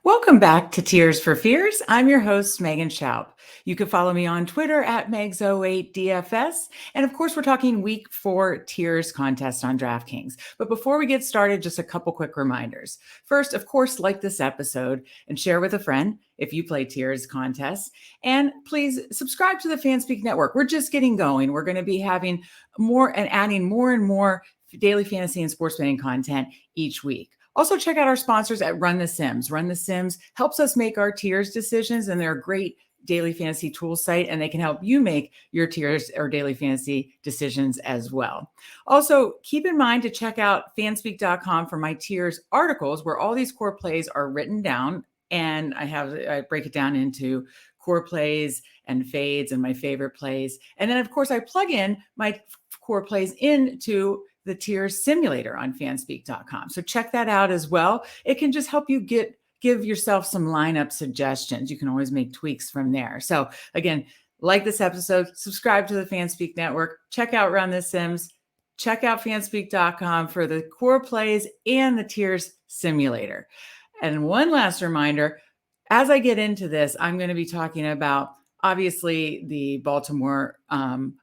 Welcome back to Tears for Fears. I'm your host, Megan Shoup. You can follow me on Twitter at Megs08DFS. And of course, we're talking week 4 Tears contest on DraftKings. But before we get started, just a couple quick reminders. First, of course, like this episode and share with a friend if you play Tears contests. And please subscribe to the Fanspeak Network. We're just getting going. We're going to be having more and adding more and more daily fantasy and sports betting content each week. Also, check out our sponsors at Run the Sims. Run the Sims helps us make our tiers decisions, and they're a great daily fantasy tool site, and they can help you make your tiers or daily fantasy decisions as well. Also, keep in mind to check out fanspeak.com for my tiers articles where all these core plays are written down, and I break it down into core plays and fades and my favorite plays. And then, of course, I plug in my core plays into the tiers simulator on fanspeak.com. So check that out as well. It can just help you give yourself some lineup suggestions. You can always make tweaks from there. So again, like this episode, subscribe to the Fanspeak Network, check out Run the Sims, check out fanspeak.com for the core plays and the tiers simulator. And one last reminder, as I get into this, I'm going to be talking about obviously the Baltimore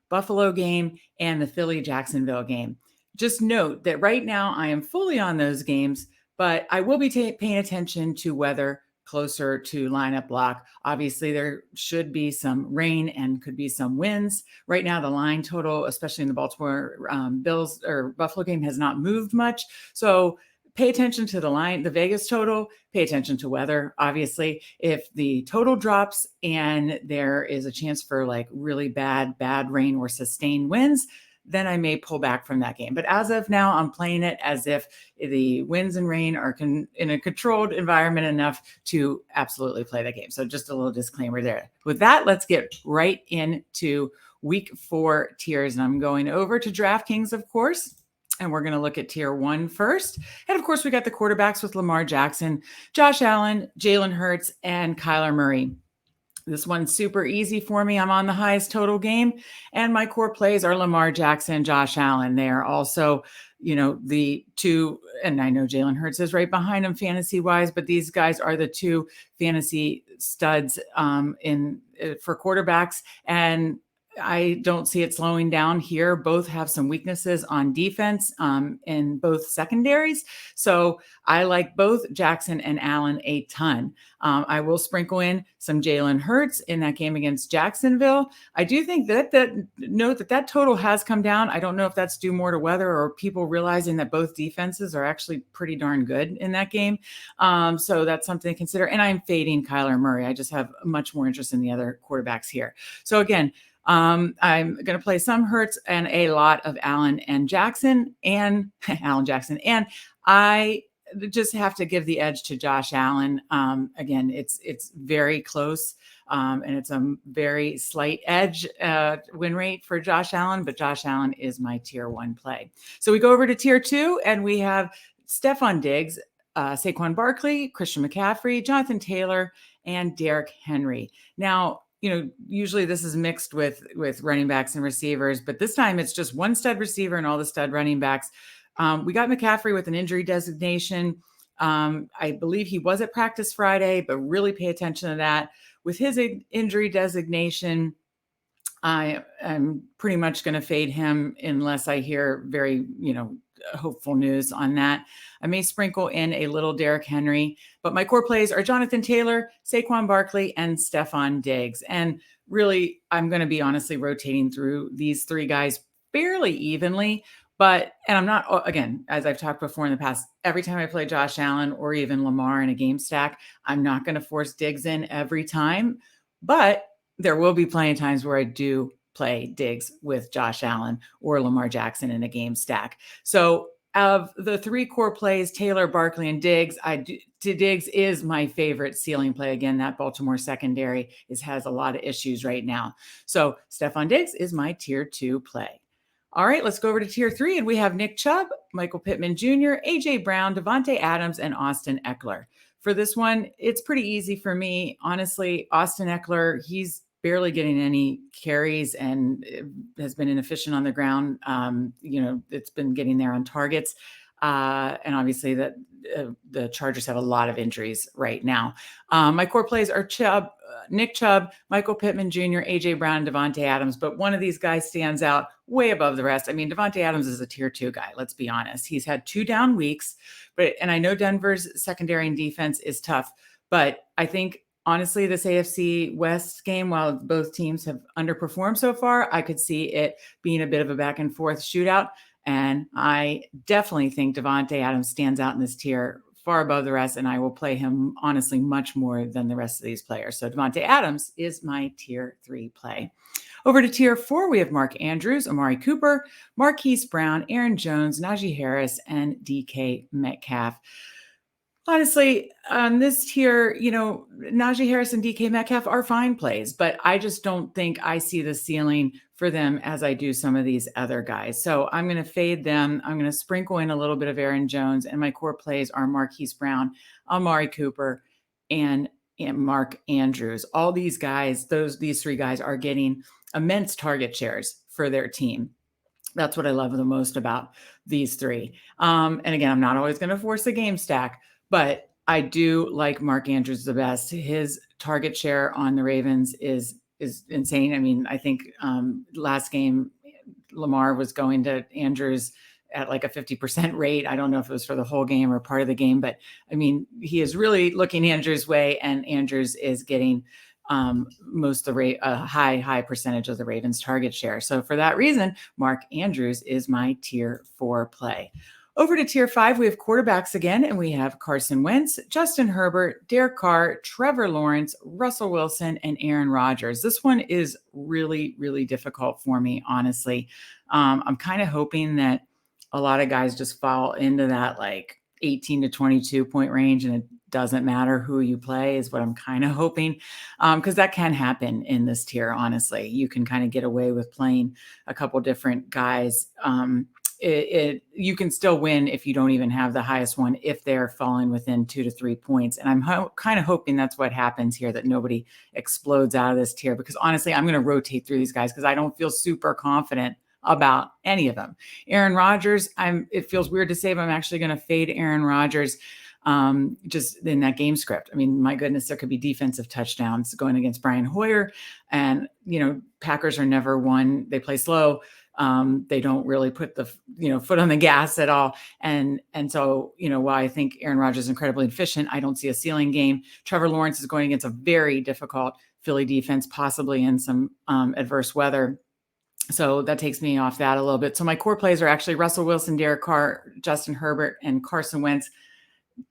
Buffalo game and the Philly Jacksonville game. Just note that right now I am fully on those games, but I will be paying attention to weather closer to lineup lock. Obviously, there should be some rain and could be some winds. Right now, the line total, especially in the Baltimore Bills or Buffalo game, has not moved much. So pay attention to the line, the Vegas total, pay attention to weather. Obviously, if the total drops and there is a chance for like really bad rain or sustained winds, then I may pull back from that game. But as of now, I'm playing it as if the winds and rain are in a controlled environment enough to absolutely play the game. So just a little disclaimer there. With that, let's get right into week 4 tiers. And I'm going over to DraftKings, of course. And we're going to look at tier 1 first. And of course, we got the quarterbacks with Lamar Jackson, Josh Allen, Jalen Hurts, and Kyler Murray. This one's super easy for me. I'm on the highest total game, and my core plays are Lamar Jackson, Josh Allen. They are also, the two, and I know Jalen Hurts is right behind him fantasy-wise, but these guys are the two fantasy studs for quarterbacks, and I don't see it slowing down here. Both have some weaknesses on defense in both secondaries. So I like both Jackson and Allen a ton. I will sprinkle in some Jalen Hurts in that game against Jacksonville. I do think that total has come down. I don't know if that's due more to weather or people realizing that both defenses are actually pretty darn good in that game. So that's something to consider. And I'm fading Kyler Murray. I just have much more interest in the other quarterbacks here. So again, I'm going to play some Hurts and a lot of Allen Jackson, and I just have to give the edge to Josh Allen. Again, it's very close, and it's a very slight edge win rate for Josh Allen, but Josh Allen is my tier 1 play. So we go over to tier 2, and we have Stephon Diggs, Saquon Barkley, Christian McCaffrey, Jonathan Taylor, and Derrick Henry. Now, usually this is mixed with running backs and receivers, but this time it's just one stud receiver and all the stud running backs. We got McCaffrey with an injury designation. I believe he was at practice Friday, but really pay attention to that. With his injury designation, I'm pretty much going to fade him unless I hear very, hopeful news on that. I may sprinkle in a little Derrick Henry, but my core plays are Jonathan Taylor, Saquon Barkley, and Stephon Diggs. And really, I'm going to be honestly rotating through these 3 guys fairly evenly. And I'm not, again, as I've talked before in the past, every time I play Josh Allen or even Lamar in a game stack, I'm not going to force Diggs in every time. But there will be plenty of times where I do play Diggs with Josh Allen or Lamar Jackson in a game stack. So of the 3 core plays, Taylor, Barkley, and Diggs, Diggs is my favorite ceiling play. Again, that Baltimore secondary has a lot of issues right now. So Stephon Diggs is my tier 2 play. All right, let's go over to tier 3, and we have Nick Chubb, Michael Pittman Jr., A.J. Brown, Devontae Adams, and Austin Eckler. For this one, it's pretty easy for me. Honestly, Austin Eckler, he's barely getting any carries and has been inefficient on the ground. It's been getting there on targets. And obviously that the Chargers have a lot of injuries right now. My core plays are Nick Chubb, Michael Pittman Jr., A.J. Brown, and Devontae Adams, but one of these guys stands out way above the rest. I mean, Devontae Adams is a tier 2 guy, let's be honest. He's had 2 down weeks, and I know Denver's secondary and defense is tough, but I think honestly, this AFC West game, while both teams have underperformed so far, I could see it being a bit of a back and forth shootout. And I definitely think Devontae Adams stands out in this tier far above the rest, and I will play him, honestly, much more than the rest of these players. So Devontae Adams is my tier 3 play. Over to tier 4, we have Mark Andrews, Amari Cooper, Marquise Brown, Aaron Jones, Najee Harris, and DK Metcalf. Honestly, on this tier, Najee Harris and DK Metcalf are fine plays, but I just don't think I see the ceiling for them as I do some of these other guys. So I'm going to fade them. I'm going to sprinkle in a little bit of Aaron Jones, and my core plays are Marquise Brown, Amari Cooper, and Mark Andrews. All these guys, these 3 guys are getting immense target shares for their team. That's what I love the most about these 3. And again, I'm not always going to force a game stack, but I do like Mark Andrews the best. His target share on the Ravens is insane. I mean, I think last game, Lamar was going to Andrews at like a 50% rate. I don't know if it was for the whole game or part of the game, but I mean, he is really looking Andrews' way, and Andrews is getting most of the high percentage of the Ravens target share. So for that reason, Mark Andrews is my tier 4 play. Over to tier 5, we have quarterbacks again, and we have Carson Wentz, Justin Herbert, Derek Carr, Trevor Lawrence, Russell Wilson, and Aaron Rodgers. This one is really, really difficult for me, honestly. I'm kind of hoping that a lot of guys just fall into that like 18 to 22 point range, and it doesn't matter who you play is what I'm kind of hoping, because that can happen in this tier, honestly. You can kind of get away with playing a couple different guys. You can still win if you don't even have the highest one, if they're falling within 2 to 3 points. And I'm kind of hoping that's what happens here, that nobody explodes out of this tier, because honestly, I'm going to rotate through these guys because I don't feel super confident about any of them. Aaron Rodgers, it feels weird to say, but I'm actually going to fade Aaron Rodgers just in that game script. I mean, my goodness, there could be defensive touchdowns going against Brian Hoyer, and, Packers are never one. They play slow. They don't really put the foot on the gas at all. And so, while I think Aaron Rodgers is incredibly efficient, I don't see a ceiling game. Trevor Lawrence is going against a very difficult Philly defense, possibly in some adverse weather. So that takes me off that a little bit. So my core plays are actually Russell Wilson, Derek Carr, Justin Herbert, and Carson Wentz.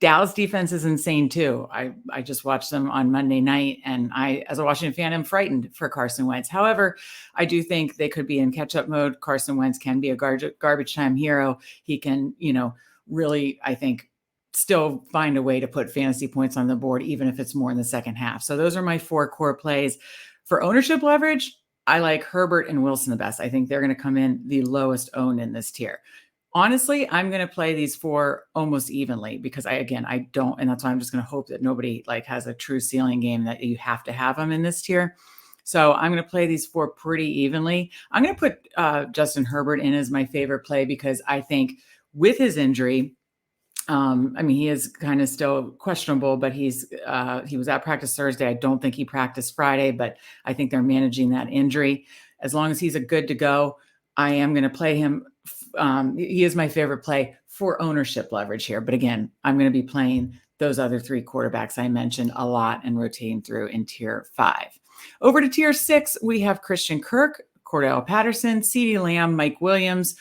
Dallas defense is insane too. I just watched them on Monday night, and I, as a Washington fan, am frightened for Carson Wentz. However, I do think they could be in catch-up mode. Carson Wentz can be a garbage time hero. He can, really, I think, still find a way to put fantasy points on the board, even if it's more in the second half. So those are my 4 core plays. For ownership leverage, I like Herbert and Wilson the best. I think they're going to come in the lowest owned in this tier. Honestly, I'm going to play these 4 almost evenly, because I don't, and that's why I'm just going to hope that nobody has a true ceiling game that you have to have them in this tier. So I'm going to play these 4 pretty evenly. I'm going to put Justin Herbert in as my favorite play, because I think with his injury, he is kind of still questionable, but he was at practice Thursday. I don't think he practiced Friday, but I think they're managing that injury. As long as he's a good to go, I am going to play him. He is my favorite play for ownership leverage here. But again, I'm going to be playing those other 3 quarterbacks I mentioned a lot and rotating through in tier 5. Over to tier 6, we have Christian Kirk, Cordell Patterson, CeeDee Lamb, Mike Williams,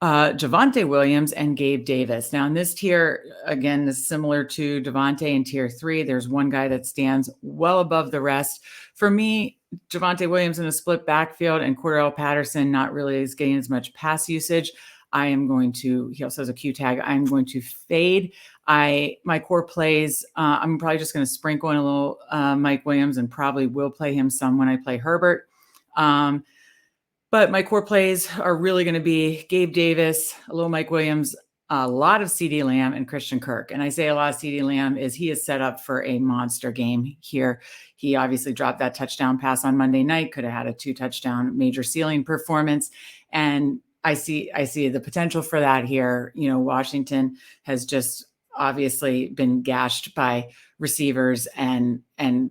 Javonte Williams, and Gabe Davis. Now in this tier, again, this is similar to Javonte in tier 3. There's one guy that stands well above the rest. For me, Javonte Williams in a split backfield and Cordell Patterson not really getting as much pass usage. He also has a Q tag. I'm going to fade. My core plays, I'm probably just going to sprinkle in a little Mike Williams, and probably will play him some when I play Herbert. But my core plays are really going to be Gabe Davis, a little Mike Williams, a lot of CeeDee Lamb, and Christian Kirk. And I say a lot of CeeDee Lamb is he is set up for a monster game here. He obviously dropped that touchdown pass on Monday night, could have had a 2-touchdown major ceiling performance. And I see the potential for that here. Washington has just obviously been gashed by receivers and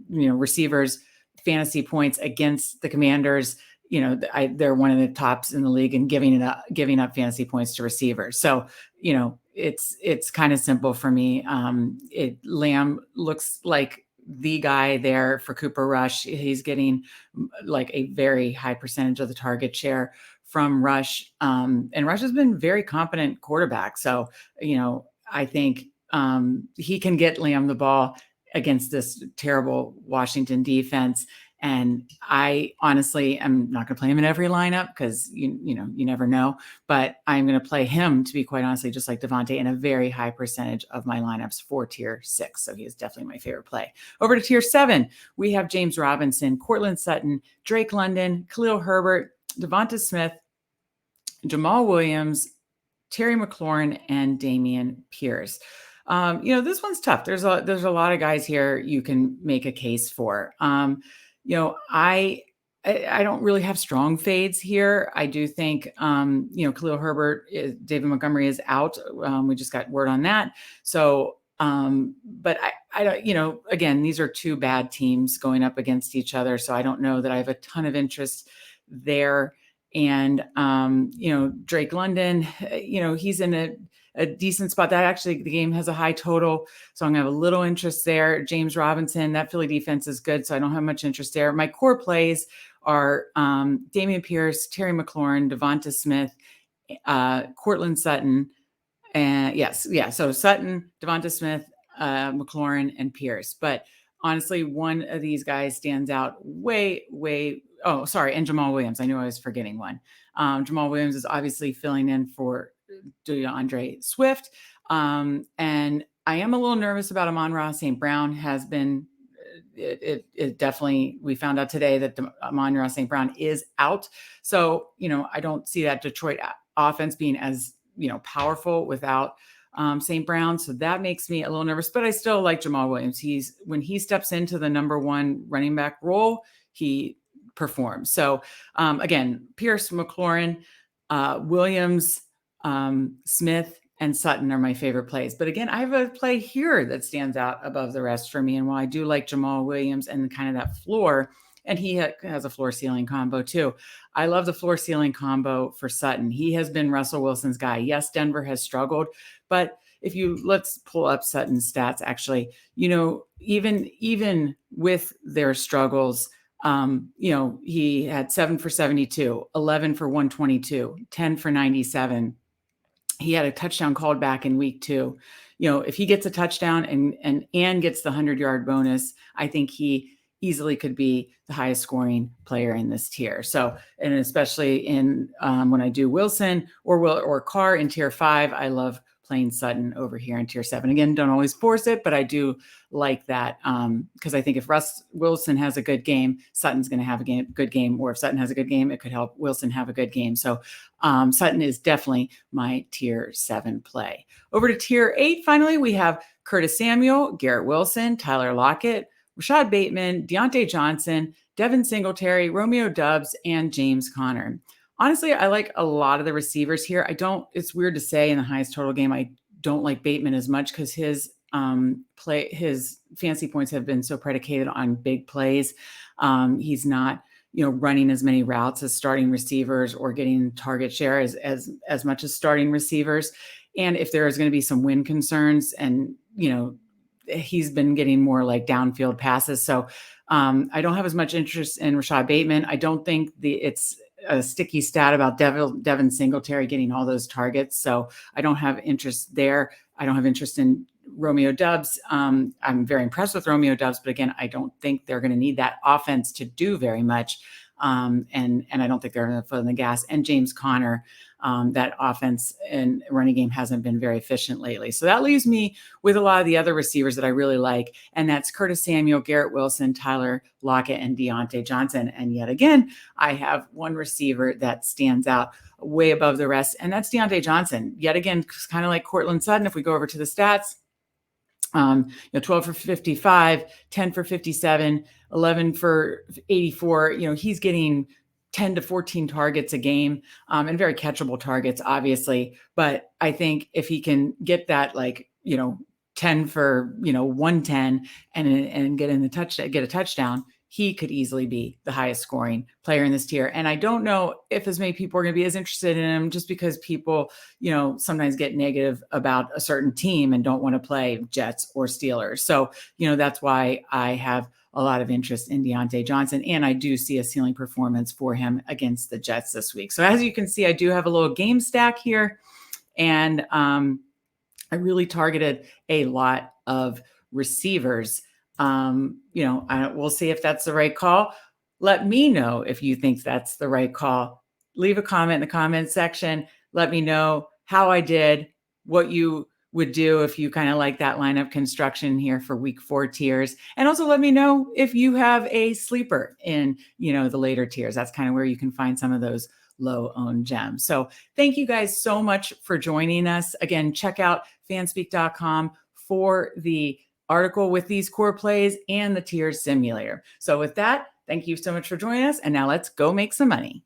receivers fantasy points against the Commanders. They're one of the tops in the league in giving up fantasy points to receivers. So, it's kind of simple for me. Lamb looks like the guy there for Cooper Rush. He's getting like a very high percentage of the target share from Rush. And Rush has been very competent quarterback. So, I think he can get Lamb the ball against this terrible Washington defense. And I honestly am not going to play him in every lineup because you never know. But I'm going to play him, to be quite honestly, just like Devontae, in a very high percentage of my lineups for tier 6. So he is definitely my favorite play. Over to tier 7, we have James Robinson, Cortland Sutton, Drake London, Khalil Herbert, Devonta Smith, Jamal Williams, Terry McLaurin, and Dameon Pierce. This one's tough. There's a lot of guys here you can make a case for. I don't really have strong fades here. I do think, Khalil Herbert, David Montgomery is out. We just got word on that. So, but I don't, again, these are two bad teams going up against each other. So I don't know that I have a ton of interest there. And, Drake London, he's in a decent spot. That actually, the game has a high total, so I'm going to have a little interest there. James Robinson, that Philly defense is good, so I don't have much interest there. My core plays are Dameon Pierce, Terry McLaurin, Devonta Smith, Cortland Sutton, and so Sutton, Devonta Smith, McLaurin, and Pierce. But honestly, one of these guys stands out way. Oh, sorry, and Jamal Williams. I knew I was forgetting one. Jamal Williams is obviously filling in for DeAndre Swift. And I am a little nervous about Amon-Ra St. Brown. Has been, it definitely, we found out today that Amon-Ra St. Brown is out. So, I don't see that Detroit offense being as, powerful without St. Brown. So that makes me a little nervous, but I still like Jamal Williams. When he steps into the number one running back role, he performs. So again, Pierce, McLaurin, Williams, Smith, and Sutton are my favorite plays. But again, I have a play here that stands out above the rest for me. And while I do like Jamal Williams and kind of that floor, and he has a floor ceiling combo too, I love the floor ceiling combo for Sutton. He has been Russell Wilson's guy. Yes, Denver has struggled, but let's pull up Sutton's stats, actually, even with their struggles, he had 7 for 72, 11 for 122, 10 for 97. He had a touchdown called back in week 2. If he gets a touchdown and gets the 100-yard bonus, I think he easily could be the highest scoring player in this tier. So, and especially in when I do Wilson or Carr in tier 5, I love playing Sutton over here in tier 7. Again, don't always force it, but I do like that because I think if Russ Wilson has a good game, Sutton's going to have a good game, or if Sutton has a good game, it could help Wilson have a good game. So Sutton is definitely my tier 7 play. Over to tier 8, finally, we have Curtis Samuel, Garrett Wilson, Tyler Lockett, Rashad Bateman, Deontay Johnson, Devin Singletary, Romeo Doubs, and James Conner. Honestly, I like a lot of the receivers here. It's weird to say in the highest total game, I don't like Bateman as much because his fantasy points have been so predicated on big plays. He's not, running as many routes as starting receivers or getting target share as much as starting receivers. And if there is going to be some win concerns and, he's been getting more like downfield passes. So I don't have as much interest in Rashad Bateman. I don't think it's a sticky stat about Devin Singletary getting all those targets. So I don't have interest there. I don't have interest in Romeo Doubs. I'm very impressed with Romeo Doubs, but again, I don't think they're going to need that offense to do very much. And I don't think they're going to foot on the gas. And James Conner, that offense and running game hasn't been very efficient lately. So that leaves me with a lot of the other receivers that I really like. And that's Curtis Samuel, Garrett Wilson, Tyler Lockett, and Deontay Johnson. And yet again, I have one receiver that stands out way above the rest. And that's Deontay Johnson. Yet again, kind of like Cortland Sutton, if we go over to the stats, 12 for 55, 10 for 57, 11 for 84. He's getting 10 to 14 targets a game, and very catchable targets, obviously. But I think if he can get that, 10 for, 110 and get a touchdown, he could easily be the highest scoring player in this tier. And I don't know if as many people are going to be as interested in him, just because people, sometimes get negative about a certain team and don't want to play Jets or Steelers. So, that's why I have a lot of interest in Deontay Johnson. And I do see a ceiling performance for him against the Jets this week. So as you can see, I do have a little game stack here. And I really targeted a lot of receivers. We'll see if that's the right call. Let me know if you think that's the right call. Leave a comment in the comment section. Let me know how I did, what you would do if you kind of like that lineup construction here for week 4 tiers. And also let me know if you have a sleeper in, the later tiers. That's kind of where you can find some of those low-owned gems. So thank you guys so much for joining us. Again, check out fanspeak.com for the article with these core plays and the tiers simulator. So with that, thank you so much for joining us. And now let's go make some money.